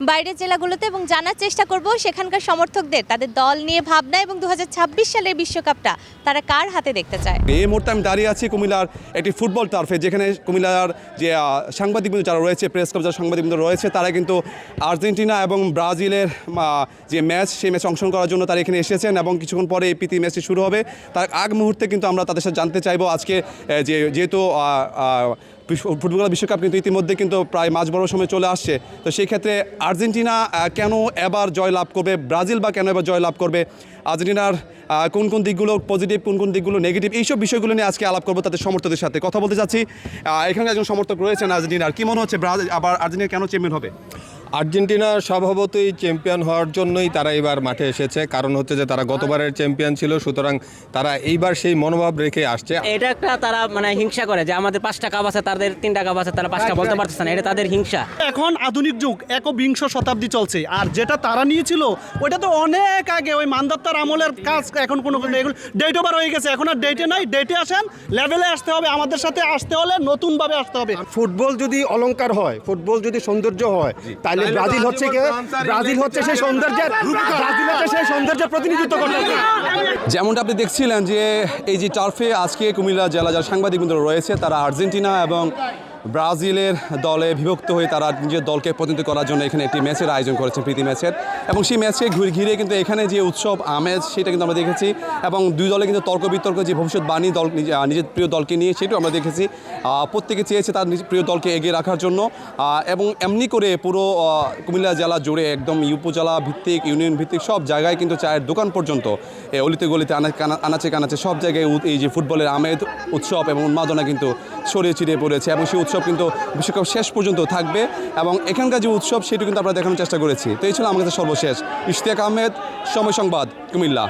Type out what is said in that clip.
বাইরের জেলাগুলোতে এবং জানার চেষ্টা করব সেখানকার সমর্থকদের তাদের দল নিয়ে ভাবনা এবং 2026 সালের বিশ্বকাপটা তারা কার হাতে দেখতে চায়। এই মুহূর্তে আমি দাঁড়িয়ে আছি কুমিল্লার একটি ফুটবল টার্ফে, যেখানে কুমিল্লার যে সাংবাদিকবৃন্দ যারা রয়েছে, প্রেস ক্লাব যারা সাংবাদিকবৃন্দ রয়েছে, তারা কিন্তু আর্জেন্টিনা এবং ব্রাজিলের যে ম্যাচ, সেই ম্যাচে অংশগ্রহণ করার জন্য তারা এখানে এসেছেন এবং কিছুক্ষণ পরে এই প্রীতি ম্যাচটি শুরু হবে। তার আগ মুহূর্তে কিন্তু আমরা তাদের সাথে জানতে চাইবো আজকে যেহেতু ফুটবল বিশ্বকাপ কিন্তু ইতিমধ্যে কিন্তু প্রায় মাঝ বড় সময় চলে আসছে, তো সেই ক্ষেত্রে আর্জেন্টিনা কেন এবার জয় লাভ করবে, ব্রাজিল বা কেন এবার জয় লাভ করবে, আর্জেন্টিনার কোন কোন দিকগুলো পজিটিভ, কোন কোন দিকগুলো নেগেটিভ, এইসব বিষয়গুলো নিয়ে আজকে আলাপ করবো তাদের সমর্থকদের সাথে। কথা বলতে চাচ্ছি, এখানে একজন সমর্থক রয়েছেন আর্জেন্টিনার। কি মনে হচ্ছে আবার আর্জেন্টিনা কেন চ্যাম্পিয়ন হবে? আর্জেন্টিনা স্বভাবতই চ্যাম্পিয়ন হওয়ার জন্যই তারা এবার মাঠে এসেছে, কারণ হচ্ছে যে তারা গতবারের চ্যাম্পিয়ন ছিল, সুতরাং তারা এইবার সেই মনোভাব রেখে আসছে। এটা একটা তারা হিংসা করে যে আমাদের 5টা কাপ আছে, তাদের 3টা কাপ আছে, তারা 5টা বলতে পারতেছে না, এটা তাদের হিংসা। এখন আধুনিক যুগ, একবিংশ শতাব্দী চলছে, আর যেটা তারা নিয়েছিল ওইটা তো অনেক আগে, ওই মান্দাত্তার আমলের কাজ। এখন কোনো ডেট ওভার হয়ে গেছে, এখন আর ডেটে নাই, ডেটে আসেন, লেভেলে আসতে হবে, আমাদের সাথে আসতে হলে নতুনভাবে আসতে হবে। ফুটবল যদি অলংকার হয়, ফুটবল যদি সৌন্দর্য হয়, তাহলে ব্রাজিল হচ্ছে সেই সৌন্দর্যের প্রতিনিধিত্ব করতেছে। যেমনটা আপনি দেখছিলেন যে এই যে টার্ফে আজকে কুমিল্লা জেলা যারা সাংবাদিকবৃন্দ রয়েছে, তারা আর্জেন্টিনা এবং ব্রাজিলের দলে বিভক্ত হয়ে তারা নিজের দলকে প্রতিনিধিত্ব করার জন্য এখানে একটি ম্যাচের আয়োজন করেছেন, প্রীতি ম্যাচের। এবং সেই ম্যাচকে ঘিরে কিন্তু এখানে যে উৎসব আমেজ, সেটা কিন্তু আমরা দেখেছি। এবং দুই দলে কিন্তু তর্ক বিতর্ক, যে ভবিষ্যৎবাণী দল নিজের প্রিয় দলকে নিয়ে, সেটাও আমরা দেখেছি। প্রত্যেকে চেয়েছে তার প্রিয় দলকে এগিয়ে রাখার জন্য। এবং এমনি করে পুরো কুমিল্লা জেলা জুড়ে একদম উপজেলা ভিত্তিক, ইউনিয়ন ভিত্তিক সব জায়গায় কিন্তু চায়ের দোকান পর্যন্ত, অলিতে গলিতে, আনাচে কানাচে সব জায়গায় এই যে ফুটবলের আমেজ, উৎসব এবং উন্মাদনা কিন্তু ছড়িয়ে ছিটিয়ে পড়েছে। এবং সেই উৎসব কিন্তু বিশ্বকাপ শেষ পর্যন্ত থাকবে এবং এখানকার যে উৎসব সেটি কিন্তু আমরা দেখানোর চেষ্টা করেছি। তো এই ছিল আমার কাছে সর্বশেষ। ইশতিয়াক আহমেদ, সময় সংবাদ, কুমিল্লা।